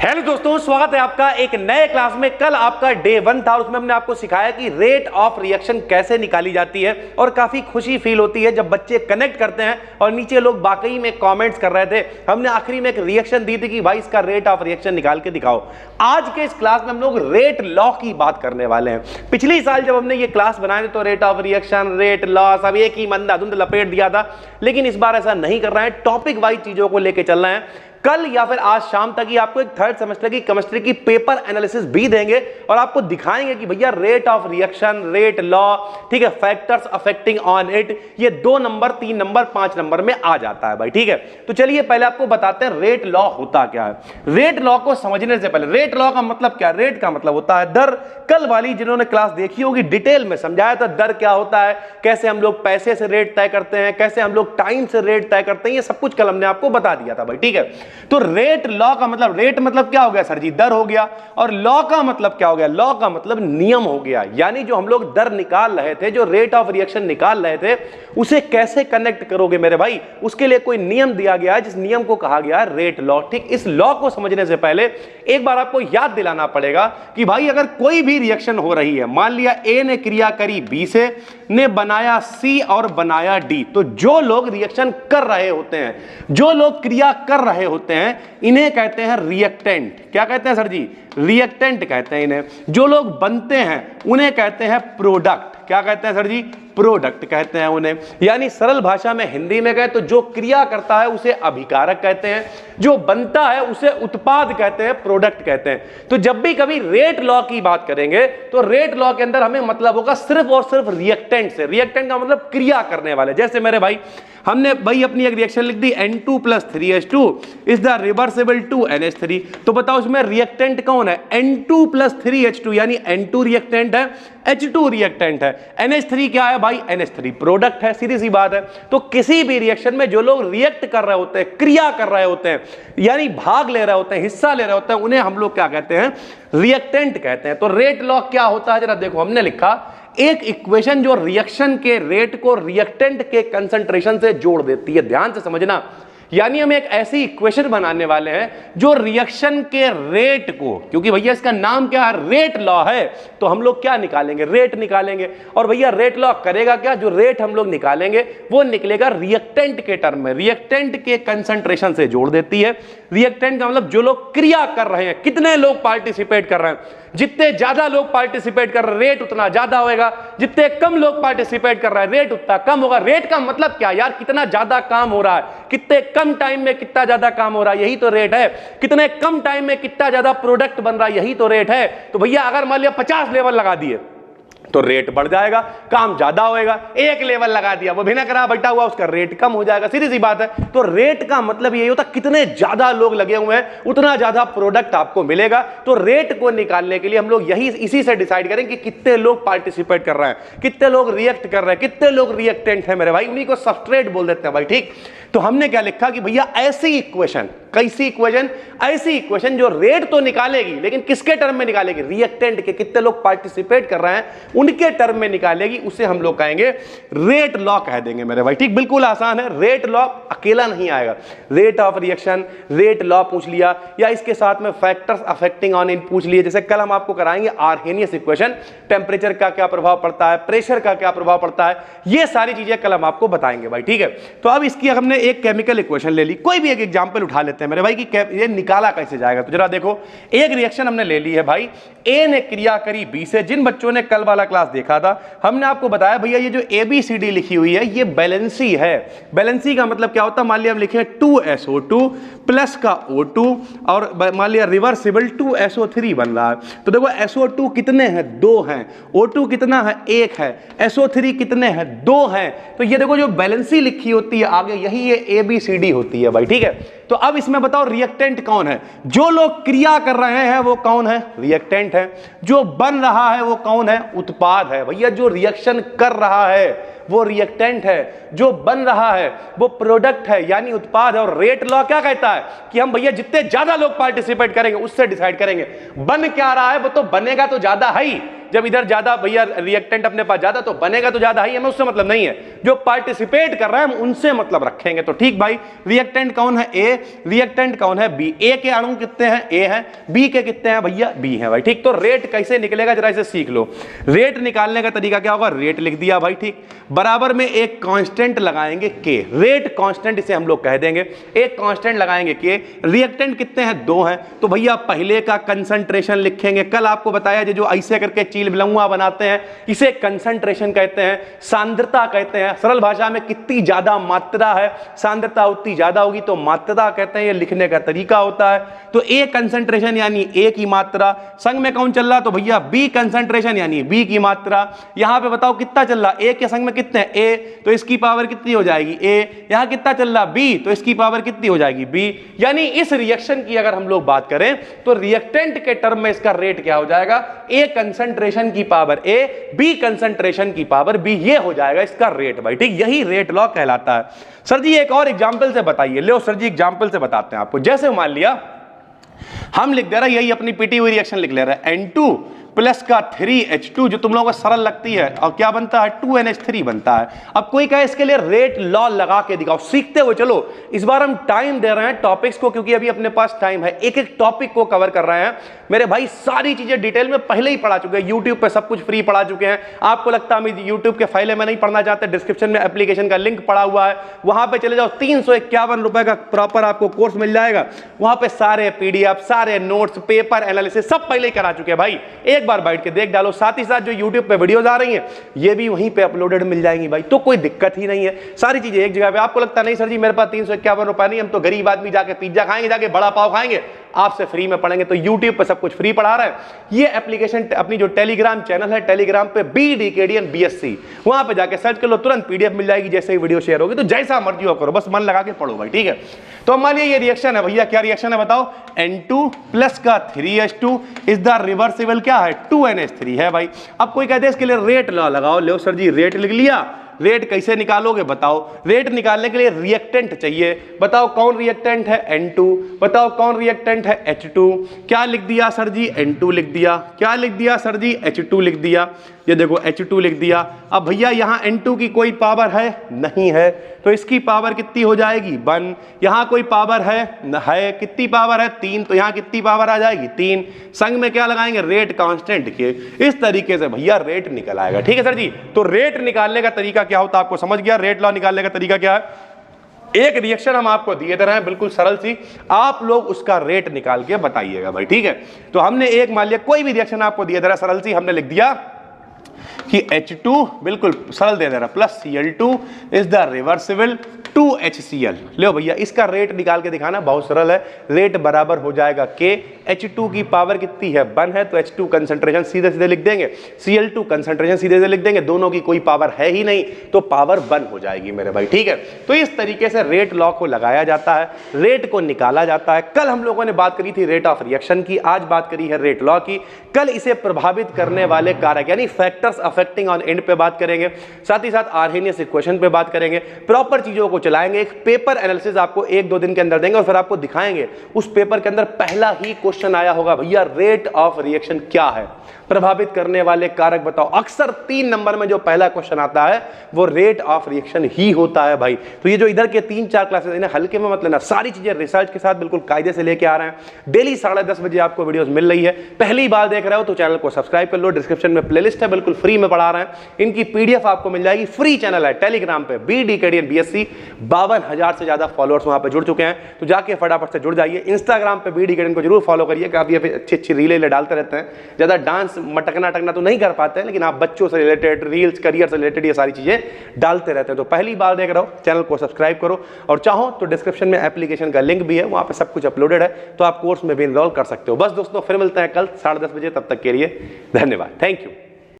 Hello दोस्तों, स्वागत है आपका एक नए क्लास में। कल आपका डे 1 था, उसमें हमने आपको सिखाया कि रेट ऑफ रिएक्शन कैसे निकाली जाती है और काफी खुशी फील होती है जब बच्चे कनेक्ट करते हैं और नीचे लोग वाकई में कमेंट्स कर रहे थे। हमने आखिरी में एक रिएक्शन दी थी कि भाई इसका रेट ऑफ रिएक्शन निकाल के दिखाओ। आज के इस क्लास में हम लोग रेट लॉ की बात करने वाले हैं। पिछली साल जब हमने ये क्लास बनाए थे तो rate of reaction, rate law सब एक ही मंदाधुंध लपेट दिया था, लेकिन इस बार ऐसा नहीं कर रहे हैं। टॉपिक वाइज चीजों को लेकर चल रहे हैं। कल या फिर आज शाम तक ही आपको एक थर्ड सेमेस्टर की केमिस्ट्री की पेपर एनालिसिस भी देंगे और आपको दिखाएंगे कि भैया rate of reaction, rate law, ठीक है, फैक्टर्स अफेक्टिंग ऑन इट, ये 2 नंबर, 3 नंबर, 5 नंबर में आ जाता है भाई। ठीक है, तो चलिए पहले आपको बताते हैं रेट लॉ होता क्या है। रेट लॉ को समझने से पहले, रेट लॉ का मतलब क्या है? रेट का मतलब होता है दर। कल वाली जिन्होंने क्लास देखी होगी डिटेल में समझाया था दर क्या होता है, कैसे हम लोग पैसे से रेट तय करते हैं, कैसे हम लोग टाइम से रेट तय करते हैं, ये सब कुछ कल हमने आपको बता दिया था भाई। ठीक है, तो रेट लॉ का मतलब, रेट मतलब क्या हो गया सर जी? दर हो गया। और लॉ का मतलब क्या हो गया? लॉ का मतलब नियम हो गया। यानी जो हम लोग दर निकाल रहे थे, जो रेट ऑफ रिएक्शन निकाल रहे थे, उसे कैसे कनेक्ट करोगे मेरे भाई? उसके लिए कोई नियम दिया गया है जिस नियम को कहा गया है रेट लॉ। ठीक, इस लॉ को समझने से पहले एक बार आपको याद दिलाना पड़ेगा कि भाई अगर कोई भी रिएक्शन हो रही है, मान लिया ए ने क्रिया करी बी से, ने बनाया सी और बनाया डी, तो जो लोग रिएक्शन कर रहे होते हैं, जो लोग क्रिया कर रहे होते हैं, इन्हें कहते हैं रिएक्टेंट। क्या कहते हैं सर जी? रिएक्टेंट कहते हैं इन्हें। जो लोग बनते हैं उन्हें कहते हैं प्रोडक्ट। क्या कहते हैं सर जी? प्रोडक्ट कहते हैं उन्हें। यानी सरल भाषा में हिंदी में कहे तो जो क्रिया करता है उसे अभिकारक कहते हैं, जो बनता है उसे उत्पाद कहते हैं, प्रोडक्ट कहते हैं। तो जब भी कभी रेट लॉ की बात करेंगे तो रेट लॉ के अंदर हमें मतलब होगा सिर्फ और सिर्फ रिएक्टेंट से। रिएक्टेंट का मतलब क्रिया करने वाले। जैसे मेरे भाई हमने भाई अपनी एक रिएक्शन लिख दी N2 + 3H2 is the reversible to NH3। तो बताओ उसमें रिएक्टेंट कौन है? N2 + 3H2, यानी N2 रिएक्टेंट है, H2 रिएक्टेंट है, NH3 क्या है भाई? NH3 प्रोडक्ट है। सीधी सी बात है। तो किसी भी रिएक्शन में जो लोग रिएक्ट कर रहे होते हैं, क्रिया कर रहे होते हैं, यानी भाग ले रहे होते हैं, हिस्सा ले रहे होते हैं, उन्हें हम लोग क्या कहते हैं? रिएक्टेंट कहते हैं। तो रेट लॉ क्या होता है? जरा देखो, हमने लिखा एक इक्वेशन जो रिएक्शन के रेट को रिएक्टेंट के कंसंट्रेशन से जोड़ देती है। ध्यान से समझना, यानी हम एक ऐसी इक्वेशन बनाने वाले हैं जो रिएक्शन के रेट को, क्योंकि भैया इसका नाम क्या है? रेट लॉ है, तो हम लोग क्या निकालेंगे? रेट निकालेंगे। और भैया रेट लॉ करेगा क्या? जो रेट हम लोग निकालेंगे वो निकलेगा रिएक्टेंट के टर्म में, रिएक्टेंट के कंसंट्रेशन से जोड़ देती है। रिएक्टेंट का मतलब जो लोग क्रिया कर रहे हैं, कितने लोग पार्टिसिपेट कर रहे हैं। जितने ज्यादा लोग पार्टिसिपेट कर रहे हैं रेट उतना ज्यादा होगा, जितने कम लोग पार्टिसिपेट कर रहे हैं रेट उतना कम होगा। रेट का मतलब क्या यार? कितना ज्यादा काम हो रहा है, कितने कम टाइम में कितना ज्यादा काम हो रहा है, यही तो रेट है। कितने कम टाइम में कितना ज्यादा प्रोडक्ट बन रहा है, यही तो रेट है। तो भैया अगर मान लिया 50 लेवल लगा दिए तो रेट बढ़ जाएगा, काम ज्यादा होएगा। 1 लेवल लगा दिया, वो बिना करा बैठा हुआ, उसका रेट कम हो जाएगा। सीधी सी बात है। तो रेट का मतलब यही होता है कितने ज्यादा लोग लगे हुए हैं उतना ज्यादा प्रोडक्ट आपको मिलेगा। तो रेट को निकालने के लिए हम लोग यही इसी से डिसाइड करेंगे कि कितने लोग पार्टिसिपेट कर रहे हैं, कितने लोग रिएक्ट कर रहे हैं, कितने लोग रिएक्टेंट है मेरे भाई, उन्हीं को सबस्ट्रेट बोल देते हैं भाई। ठीक, तो हमने क्या लिखा कि भैया ऐसी इक्वेशन, कैसी इक्वेशन? ऐसी इक्वेशन जो रेट तो निकालेगी लेकिन किसके टर्म में निकालेगी? रिएक्टेंट के, कितने लोग पार्टिसिपेट कर रहे हैं उनके टर्म में निकालेगी। उसे हम लोग कहेंगे रेट लॉ कह देंगे मेरे भाई। ठीक, बिल्कुल आसान है। रेट लॉ अकेला नहीं आएगा। Rate of reaction, rate law पूछ लिया, या इसके साथ में फैक्टर्स अफेक्टिंग ऑन इट पूछ लिए। जैसे कल हम आपको कराएंगे आर्हेनियस इक्वेशन, टेम्परेचर का क्या प्रभाव पड़ता है, प्रेशर का क्या प्रभाव पड़ता है, ये सारी चीजें कल हम आपको बताएंगे भाई। ठीक है, तो अब इसकी हमने एक केमिकल इक्वेशन ले ली, कोई भी एक एग्जांपल उठा लेते हैं मेरे भाई कि ये निकाला कैसे जाएगा। तो जरा देखो, एक रिएक्शन हमने ले ली है भाई, ए ने क्रिया करी बी से। जिन बच्चों ने कल वाला क्लास देखा था हमने आपको बताया भैया ये जो ABCD लिखी हुई है ये बैलेंसी है। बैलेंसी का मतलब क्या होता है? मान लिया हम लिखे 2SO2 प्लस का O2 और मान लिया रिवर्सिबल 2SO3 बन रहा है। तो देखो SO2 कितने हैं? 2 हैं। O2 कितना है? 1 है। SO3 कितने हैं? 2 हैं। तो ये देखो जो बैलेंसी लिखी होती है आगे, यही ये ABCD होती है भाई। ठीक है, तो अब इसमें बताओ रिएक्टेंट कौन है? जो लोग क्रिया कर रहे हैं वो कौन है? रिएक्टेंट है। जो बन रहा है वो कौन है? उत्पाद है। भैया जो रिएक्शन कर रहा है वो रिएक्टेंट है, जो बन रहा है वो प्रोडक्ट है यानी उत्पाद है। और रेट लॉ क्या कहता है कि हम भैया जितने ज्यादा लोग पार्टिसिपेट करेंगे उससे डिसाइड करेंगे। बन क्या रहा है? वो तो बनेगा तो ज्यादा है ही, जब इधर ज्यादा भैया रिएक्टेंट अपने पास ज्यादा तो बनेगा तो ज्यादा ही, हमें उससे मतलब नहीं है, जो पार्टिसिपेट कर रहा है हम उनसे मतलब रखेंगे। तो ठीक भाई, रिएक्टेंट कौन है? ए। रिएक्टेंट कौन है? बी। ए के अणु कितने हैं? ए हैं। बी के कितने हैं भैया? बी हैं भाई। ठीक, तो रेट कैसे निकलेगा जरा इसे सीख लो। रेट निकालने का तरीका क्या होगा? रेट लिख दिया भाई, ठीक, बराबर में एक कांस्टेंट लगाएंगे के, रेट कांस्टेंट इसे हम लोग कह देंगे, एक कांस्टेंट लगाएंगे के। रिएक्टेंट कितने हैं? 2 हैं, तो भैया पहले का कंसंट्रेशन लिखेंगे। कल आपको बताया जो ऐसे करके चील बिलंगुआ बनाते हैं इसे कंसंट्रेशन कहते हैं, सांद्रता कहते हैं। सरल भाषा में कितनी ज्यादा मात्रा है, सांद्रता उतनी ज्यादा होगी तो मात्रा कहते हैं, ये लिखने का तरीका होता है। तो ए कंसंट्रेशन यानी ए की मात्रा, संग में कौन चल रहा? तो भैया बी कंसंट्रेशन यानी बी की मात्रा। यहां पे बताओ कितना चल रहा? ए के संग में कितने? ए, तो इसकी पावर कितनी हो जाएगी? ए। यहां कितना चल रहा? बी, तो इसकी पावर कितनी हो जाएगी? बी। यानी इस रिएक्शन की अगर हम लोग बात करें तो रिएक्टेंट के टर्म में इसका रेट क्या हो जाएगा? ए कंसंट्रेशन की पावर ए, बी कंसंट्रेशन की पावर बी, ये हो जाएगा इसका रेट भाई। ठीक, यही रेट लॉ कहलाता है। सर जी एक और एग्जांपल से बताइए। लो सर जी एग्जांपल से बताते हैं आपको। जैसे मान लिया हम लिख दे रहे हैं, यही अपनी पीटी हुई रिएक्शन लिख ले रहे हैं, N2 प्लस का 3H2 जो तुम लोगों को सरल लगती है, और क्या बनता है? 2NH3 बनता है। अब कोई कहे इसके लिए रेट लॉ लगा के दिखाओ, सीखते हुए चलो। इस बार हम टाइम दे रहे हैं टॉपिक्स को, क्योंकि अभी अपने पास टाइम है, एक एक टॉपिक को कवर कर रहे हैं। मेरे भाई सारी चीजें डिटेल में पहले ही पढ़ा चुके हैं, यूट्यूब पे सब कुछ फ्री पढ़ा चुके हैं। आपको लगता है मैं यूट्यूब के फाइलें में नहीं पढ़ना चाहते, डिस्क्रिप्शन में एप्लीकेशन का लिंक पड़ा हुआ है, वहां पे चले जाओ, 351 रुपए का प्रॉपर आपको कोर्स मिल जाएगा। वहां पे सारे PDF, सारे नोट्स, पेपर एनालिसिस सब पहले ही करा चुके हैं भाई, एक बार बैठ के देख डालो। साथ ही साथ जो यूट्यूब पे वीडियोस आ रही हैं ये भी वहीं पे अपलोडेड मिल जाएंगी भाई, तो कोई दिक्कत ही नहीं है, सारी चीजें एक जगह पे। आपको लगता नहीं सर जी मेरे पास 351 रुपए नहीं, हम तो गरीब आदमी जाके पिज्जा खाएंगे, जाके बड़ा पाव खाएंगे, आपसे फ्री में पढ़ेंगे, तो यूट्यूब पे सब कुछ फ्री पढ़ा रहे हैं। ये एप्लीकेशन अपनी जो टेलीग्राम चैनल है, टेलीग्राम पे BDKDN BSc, वहां पे जाके सर्च कर लो, तुरंत PDF मिल जाएगी जैसे ही वीडियो शेयर होगी। तो जैसा मर्जी हो करो, बस मन लगा के पढ़ो भाई, ठीक है। तो मान लिया ये रिएक्शन है भैया, क्या रिएक्शन है बताओ? N2 प्लस का 3H2 इज द रिवर्सिबल क्या है? 2NH3 है भाई। अब कोई कहते हैं इसके लिए रेट लॉ लगाओ। लो सर जी रेट लिख लिया। रेट कैसे निकालोगे बताओ? रेट निकालने के लिए रिएक्टेंट चाहिए, बताओ कौन रिएक्टेंट है? N2। बताओ कौन रिएक्टेंट है? H2। क्या लिख दिया सर जी? N2 लिख दिया। क्या लिख दिया सर जी? H2 लिख दिया। ये देखो H2 लिख दिया। अब भैया यहाँ N2 की कोई पावर है? नहीं है, तो इसकी पावर कितनी हो जाएगी? 1। यहाँ कोई पावर है? है। कितनी पावर है? 3, तो यहाँ कितनी पावर आ जाएगी? 3। संग में क्या लगाएंगे? रेट कांस्टेंट के। इस तरीके से भैया रेट निकल आएगा, ठीक है सर जी। तो रेट निकालने का तरीका क्या होता है आपको समझ गया? रेट लॉ निकालने का तरीका क्या है? एक रिएक्शन हम आपको दिए दे रहे हैं बिल्कुल सरल सी, आप लोग उसका रेट निकाल के बताइएगा भाई, ठीक है। तो हमने एक मान लिया कोई भी रिएक्शन आपको दिए दे रहा है सरल सी, हमने लिख दिया कि H2 बिल्कुल सरल दे रहा plus Cl2 is the reversible 2HCl। लो भैया इसका रेट निकाल के दिखाना, बहुत सरल है। रेट बराबर हो जाएगा K, H2 की पावर कितनी है? 1 है, तो H2 कंसंट्रेशन सीधे सीधे लिख देंगे, Cl2 कंसंट्रेशन सीधे सीधे लिख देंगे, दोनों की कोई पावर है ही नहीं, तो पावर 1 हो जाएगी मेरे भाई, ठीक है। तो इस तरीके से रेट लॉ को लगाया जाता है, रेट को निकाला जाता है। कल हम लोगों ने बात करी थी रेट ऑफ रिएक्शन की, आज बात करी है रेट लॉ की। कल इसे प्रभावित करने वाले कारक यानी फैक्टर्स अफेक्टिंग ऑन एंड पे बात करेंगे, साथ ही साथ आर्हेनियस इक्वेशन पे बात करेंगे, प्रॉपर चीजों को चलाएंगे। एक पेपर एनालिसिस आपको 1-2 दिन के अंदर देंगे और फिर आपको दिखाएंगे उस पेपर के अंदर पहला ही क्वेश्चन आया होगा, भैया रेट ऑफ रिएक्शन क्या है, प्रभावित करने वाले कारक बताओ। अक्सर 3 नंबर में जो पहला क्वेश्चन आता है वो रेट ऑफ रिएक्शन ही होता है भाई। तो ये जो इधर के 3-4 क्लासेस इन्हें हल्के में मत लेना, सारी चीजें रिसर्च के साथ बिल्कुल कायदे से लेके आ रहे हैं। डेली 10:30 बजे आपको वीडियोस मिल रही है। पहली बार देख रहे हो तो चैनल को सब्सक्राइब कर लो, डिस्क्रिप्शन में प्लेलिस्ट है बिल्कुल फ्री में पढ़ा रहे हैं, इनकी PDF आपको मिल जाएगी। फ्री चैनल है टेलीग्राम पे BDKDN BSc, 52,000 से ज्यादा फॉलोअर्स वहां पे जुड़ चुके हैं, तो जाके फटाफट से जुड़ जाइए। इंस्टाग्राम पे BDKDN को जरूर फॉलो करिए, काफी अच्छी रीलें डालते रहते हैं। ज्यादा डांस मटकना टकना तो नहीं कर पाते हैं, लेकिन आप बच्चों से रिलेटेड, रील्स, करियर से रिलेटेड ये सारी चीजें डालते रहते हैं। तो पहली बार देख रहे हो चैनल को सब्सक्राइब करो, और चाहो तो डिस्क्रिप्शन में एप्लीकेशन का लिंक भी है, वहां पे सब कुछ अपलोडेड है, तो आप कोर्स में भी इनरोल कर सकते हो। बस दोस्तों फिर मिलते हैं कल 10:30 बजे, तब तक के लिए धन्यवाद, थैंक यू।